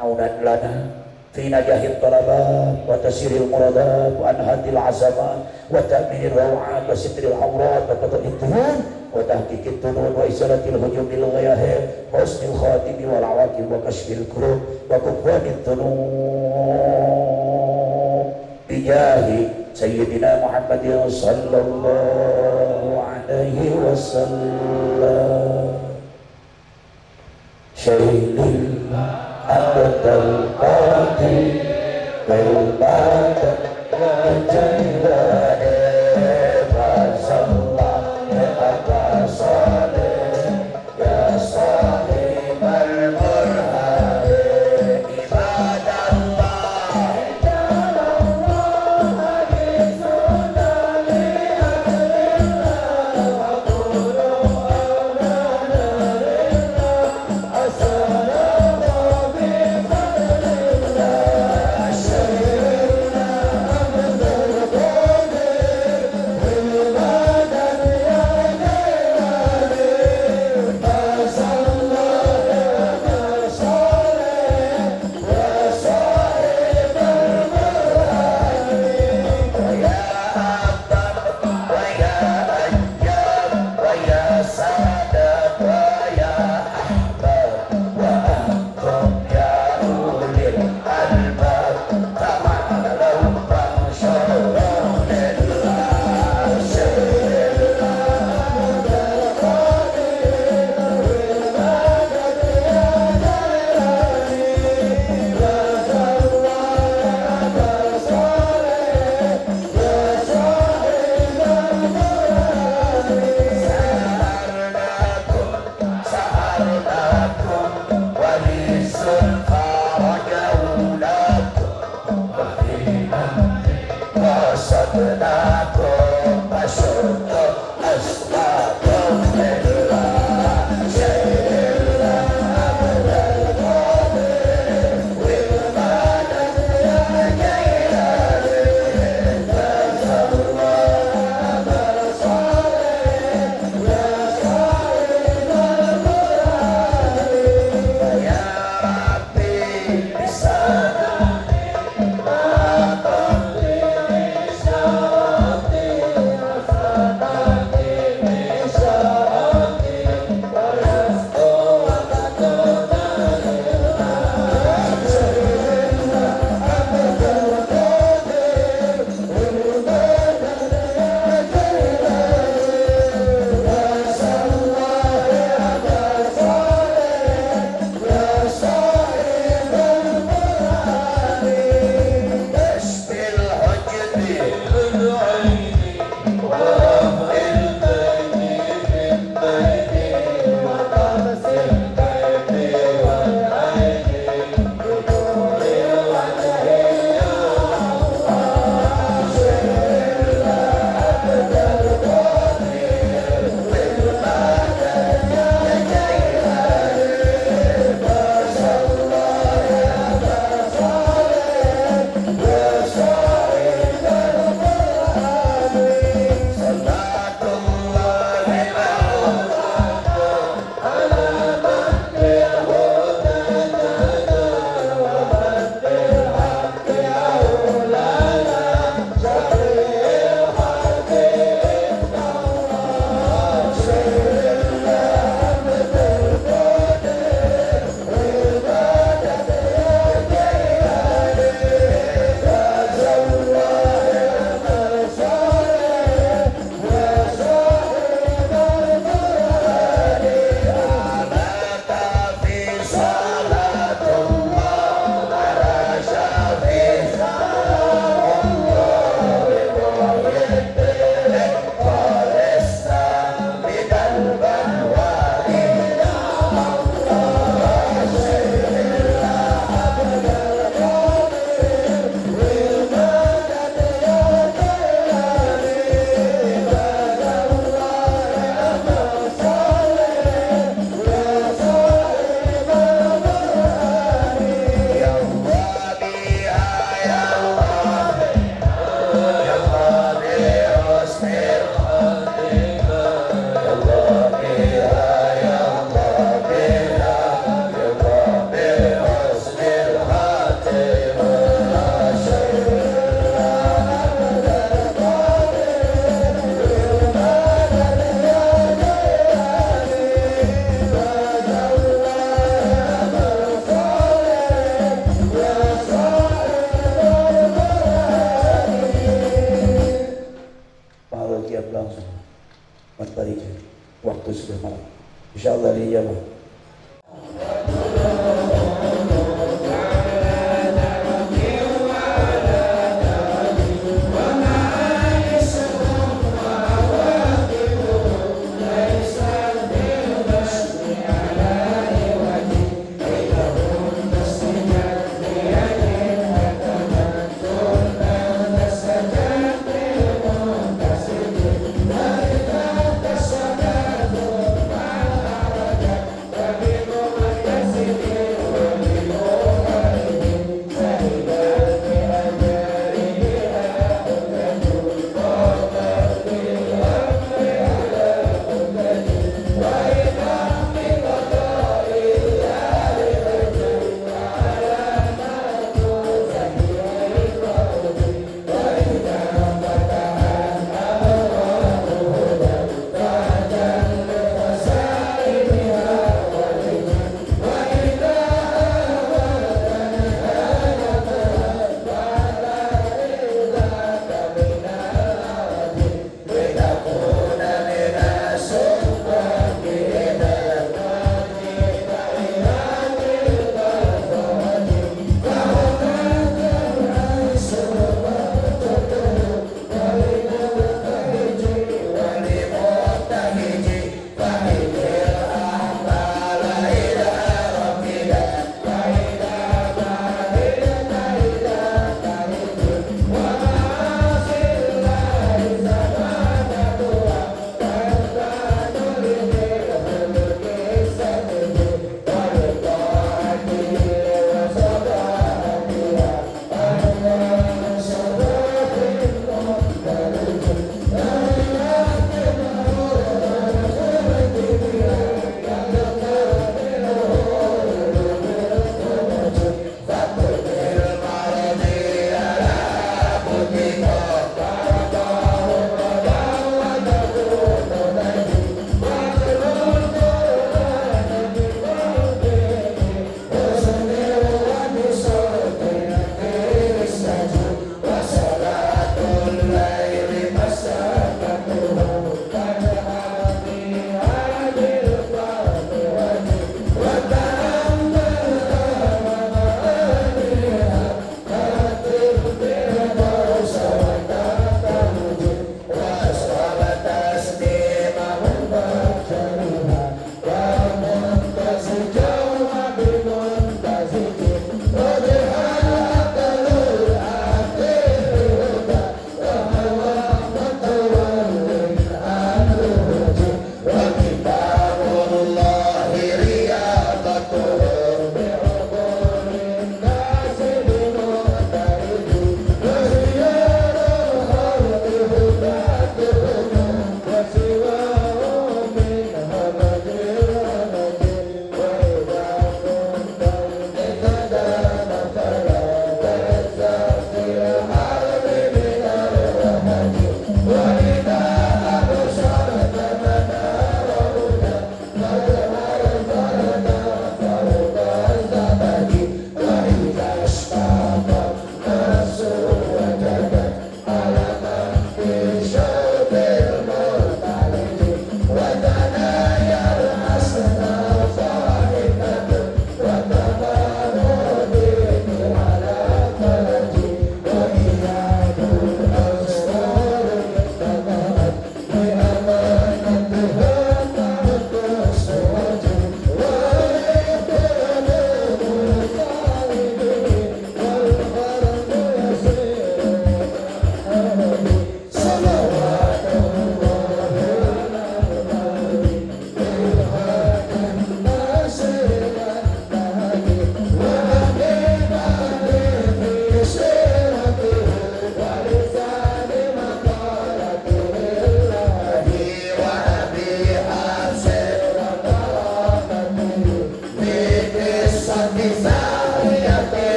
[SPEAKER 1] عونا لنا في نجاح الطلبات وتسير المرادات وأنهاء العزمات وتأمين الروعات وستر العورات وقضاء الديون وتحقيق الظنون وإزالة الهجوم للغياهب وحسن الخاتم والعواقب وكشف الكروب وكفوان الذنوب بجاه سيدنا محمد صلى الله عليه وسلم شيل الأبد القاتل بالبعد وجيلان فصلى أبا صالح يا صاحب البرهان عباد الله Yeah. insyaallah dia mah.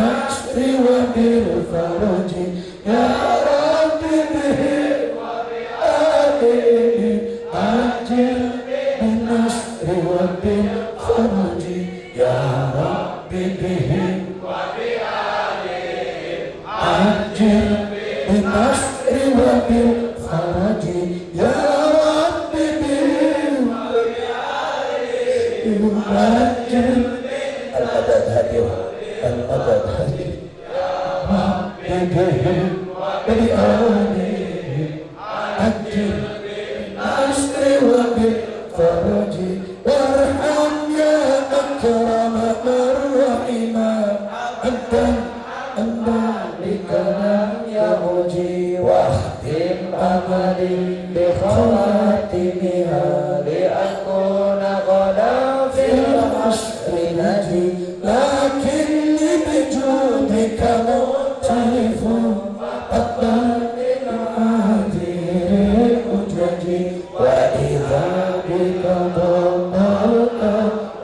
[SPEAKER 2] nasri wa bil faraji ya Rabbi bihi wa bi alihi ajil bin nasri wa bil faraji ya Rabbi bihi wa bi alihi ajil bin nasri wa bil faraji ya Rabbi bihi wa bi alihi ajil.
[SPEAKER 1] Al-madad hadir, al-madad hadir.
[SPEAKER 2] Rabbi bihi wa bi alihi ajil bin nasri wa bil faraji warham ya akram ar-rahima antan likalam ya muji wahtim amalin bi khalatimiha li akuna qada fil asri naji lakin li bijudika mutalifun atba'in adir ujaji wa idha bika dhamalka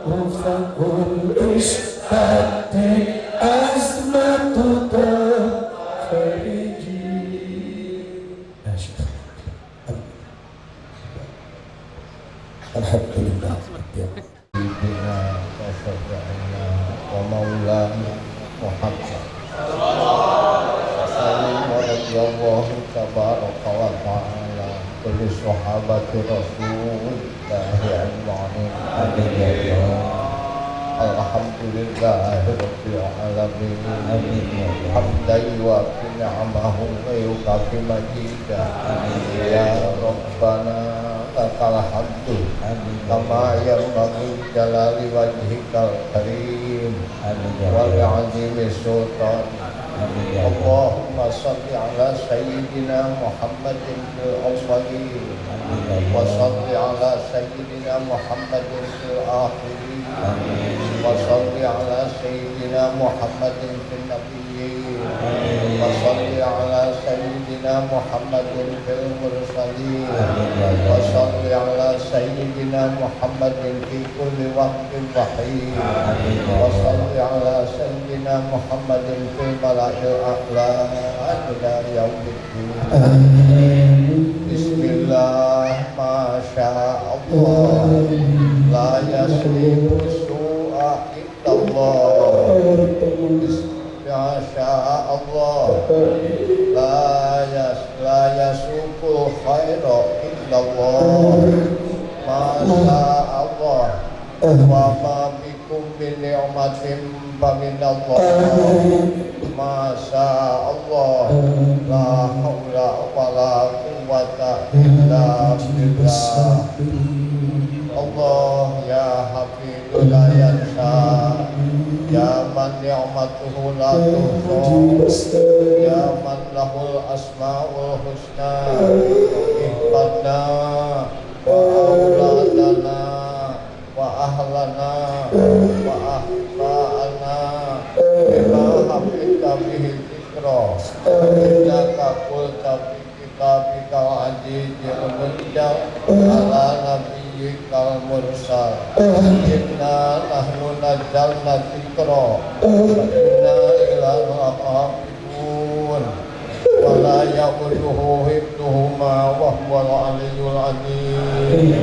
[SPEAKER 2] rufakul istati azmatu tafariji. Alhamdulillah.
[SPEAKER 3] Sayyidina wa syafi'ina wa maulana Muhammad sallallahu radhiyallahu tabaraka wa ta'ala kulli sahabati rasulillahi ajma'in amin ya Allah. Alhamdulillahi rabbil alamin amin ya Allah. Hamdan wa ni'amahu wa yukafi majidah ya Rabbana lakal hamdu kama yanbaghi jalali wajhikal karim wa li'azimi sultan. Allahumma salli ala sayyidina Muhammadin fil awwalin wa salli ala sayyidina Muhammadin fil akhirin wa salli ala sayyidina Muhammadin fil nabiyyin wa salli ala sayyidina Muhammadin fil mursalin wa salli ala sayyidina Muhammadin fi kulli waqtin wa hin wa salli ala sayyidina Muhammadin fil mala'il a'la ila yaumiddin. Bismillah ma sya Allah la yasrifu su'a illallah. Bismillah sya Allah la yasuqul khaira illallah. Ma sya Allah wa ma bikum min ni'matin fa min Allah. Ma sya Allah la haula wa la quwwata illa billah. Allah ya hafidul la yansa ya man ni'matuhu la tuhsa ya man lahul asmaul husna ihfadna wa auladana wa ahlana wa ahba'ana bima hafidka bihi dhikra innaka qulta fi kitabikal azizil munjal ala nabiyyikal mursal inna nahnu nazzalna dzikra wa inna ilaihi lahafizun wa la yaquduhu hifdhuhuma wa huwal aliyyul azim.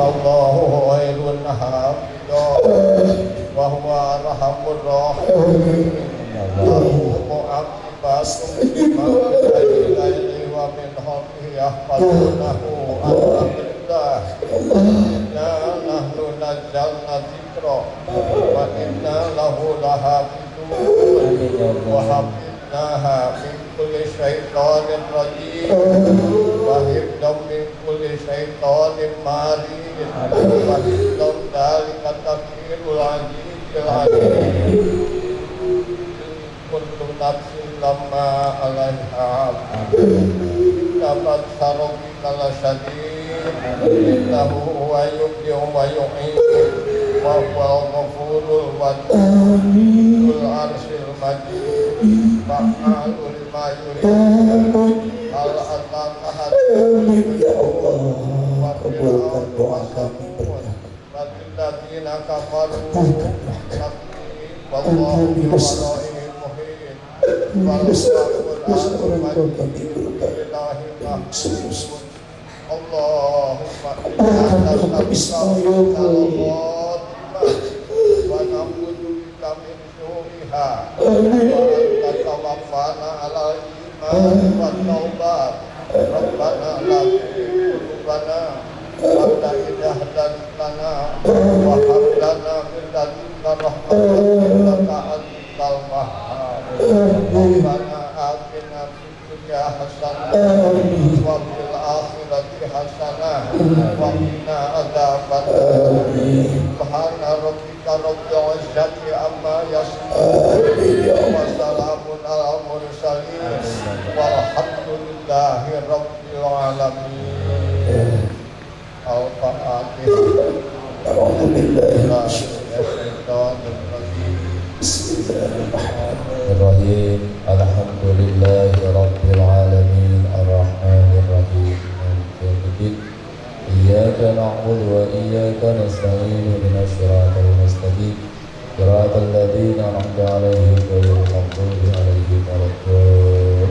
[SPEAKER 3] Allahu khairun hafidhan wa huwa arhamur rahimin. Allahu mu'aqibatun bima ilaili wa min khalqihi yahfazunahu alhamdulillah. Inna nahnu nazzalna dzikra wa inna lahu lahafizun wa hafidnaha min kulli syaitanir rajim wa hifdzan min kulli shaitanin marid wa hifdzan dzalika taqdirul azizil alim. Kullu nafsin lamma 'alaiha dapat sarobi kala syadid innahu huwa yubdi'u wa yu'id wa huwal ghafurul wadud arsyil majid fa'alul lima yurid al ataka hadid
[SPEAKER 2] Ya Allah, kabulkan doa kami
[SPEAKER 3] Ladina kafaru wallahu yuwaraihim muhit
[SPEAKER 2] Bisa orang tua kami berkat
[SPEAKER 3] Allahumma
[SPEAKER 2] Allahumma bismillah
[SPEAKER 3] wa na'udzu bika min syururiha
[SPEAKER 2] Amin
[SPEAKER 3] wa anta tawaffana 'ala al-iman wa taubat Rabbana la tuzigh qulubana ba'da idh hadaytana wa hab lana min ladunka rahmatan innaka antal wahhab Rabbana atina fid dunya hasanah wa fil akhirati hasanah wa qina adzabannar subhana rabbika rabbil izzati amma yasifun wa salamun alal mursalin walhamdulillahi rabbil alamin Al-Fatihah
[SPEAKER 2] A'udzu billahi
[SPEAKER 4] Bismillahirrahmanirrahim. Alhamdulillahi rabbil alamin arrahmanir rahim maliki yaumiddin iyyaka na'budu wa iyyaka nasta'in ihdinas siratal mustaqim siratal ladzina an'amta 'alaihim ghairil maghdubi 'alaihim waladdallin.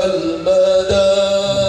[SPEAKER 2] Al-Madan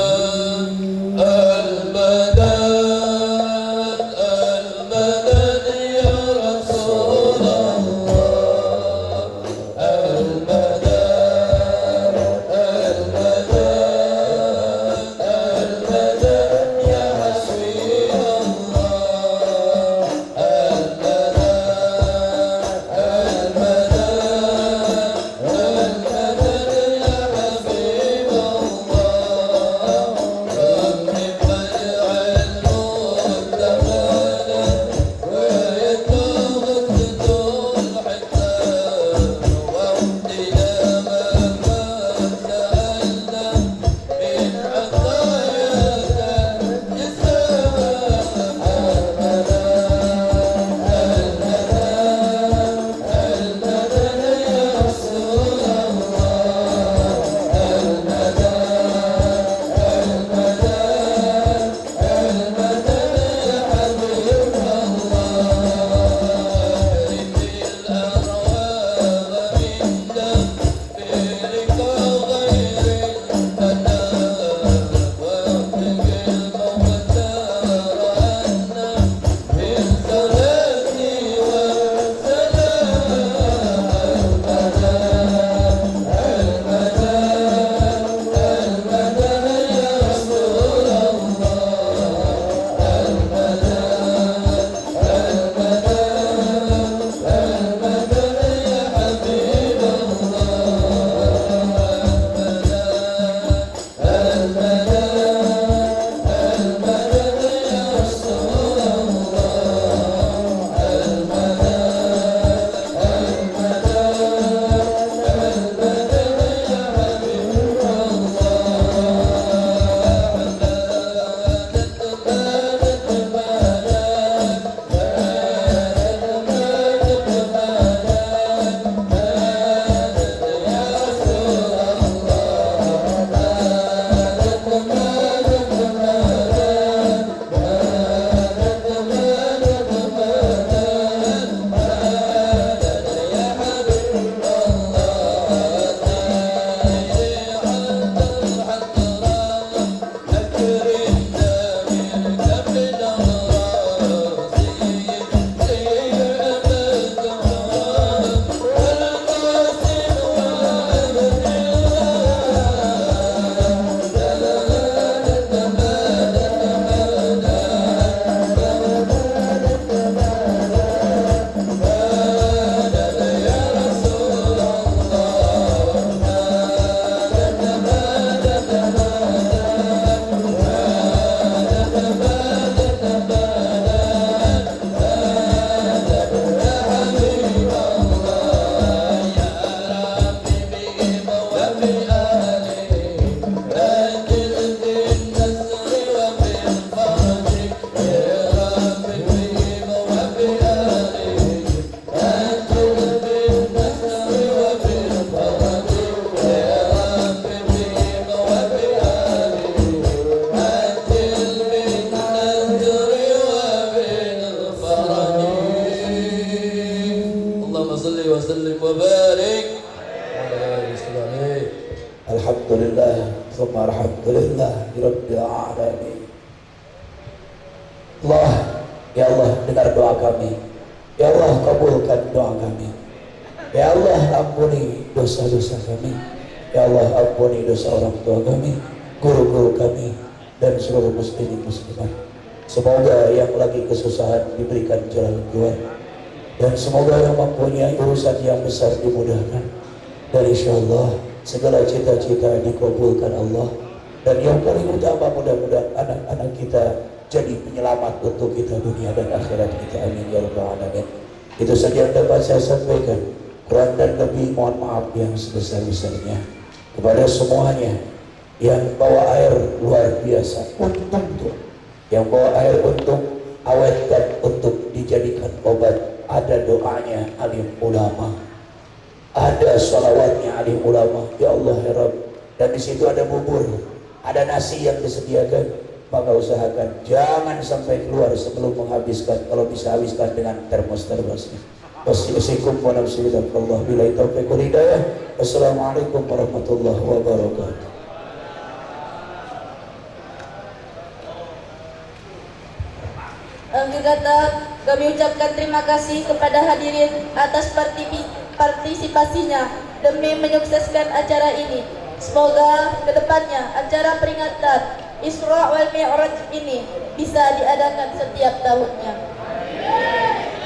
[SPEAKER 2] Thumma alhamdulillah Rabbil alamin. Allah, ya Allah dengar doa kami. Ya Allah kabulkan doa kami. Ya Allah ampuni dosa-dosa kami. Ya Allah ampuni dosa orang tua kami, guru-guru kami, dan seluruh muslimin muslimat. Semoga yang lagi kesusahan diberikan jalan keluar, dan semoga yang mempunyai urusan yang besar dimudahkan. Dan insya Allah segala cita-cita dikabulkan Allah. Dan yang paling utama mudah-mudahan anak-anak kita jadi penyelamat untuk kita dunia dan akhirat kita. Amin ya rabbal alamin. Itu saja yang dapat saya sampaikan. Kurang dan lebih mohon maaf yang sebesar-besarnya kepada semuanya yang bawa air luar biasa untung tuh, yang bawa air untuk awetkan untuk dijadikan obat. Ada doanya alim ulama, ada sholawatnya alim ulama. Ya Allah ya Rabb. Dan di situ ada bubur, ada nasi yang disediakan. Maka usahakan jangan sampai keluar sebelum menghabiskan. Kalau bisa habiskan dengan termos-termosnya. Wassalamualaikum warahmatullahi wabarakatuh. Assalamualaikum warahmatullahi wabarakatuh.
[SPEAKER 5] Akhir kata, kami ucapkan terima kasih kepada hadirin atas partisipasinya demi menyukseskan acara ini. Semoga kedepannya acara peringatan Isra wal Mi'raj ini bisa diadakan setiap tahunnya.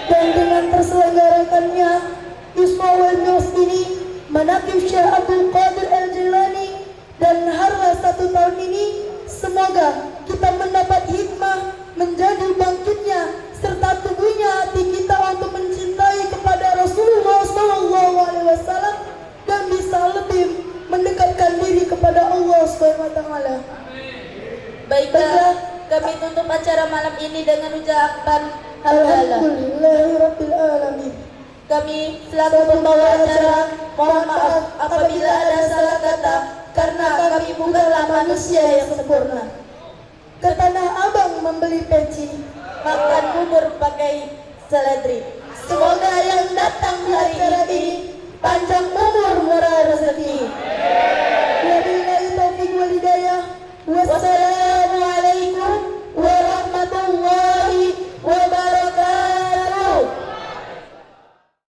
[SPEAKER 6] Dan dengan terselenggarakannya Isra wal Mi'raj ini, manaqib Syekh Abdul Qadir Al-Jilani dan harlah 1 tahun ini, semoga kita mendapat hikmah menjadi bangkitnya serta tubuhnya hati kita untuk mencintai kepada Rasulullah SAW dan bisa lebih mendekatkan diri kepada Allah SWT.
[SPEAKER 5] Baiklah, kami tutup acara malam ini dengan ucapan
[SPEAKER 6] Alhamdulillahirabbil alamin.
[SPEAKER 5] Kami selaku pembawa acara mohon maaf apabila ada salah kata, karena kami bukanlah manusia yang sempurna.
[SPEAKER 6] Ke Tanah Abang membeli peci,
[SPEAKER 5] Makan bubur pakai seledri.
[SPEAKER 6] semoga yang datang di acara ini panjang umur, murah rezeki. Wabillahi taufiq wal hidayah. Wassalamu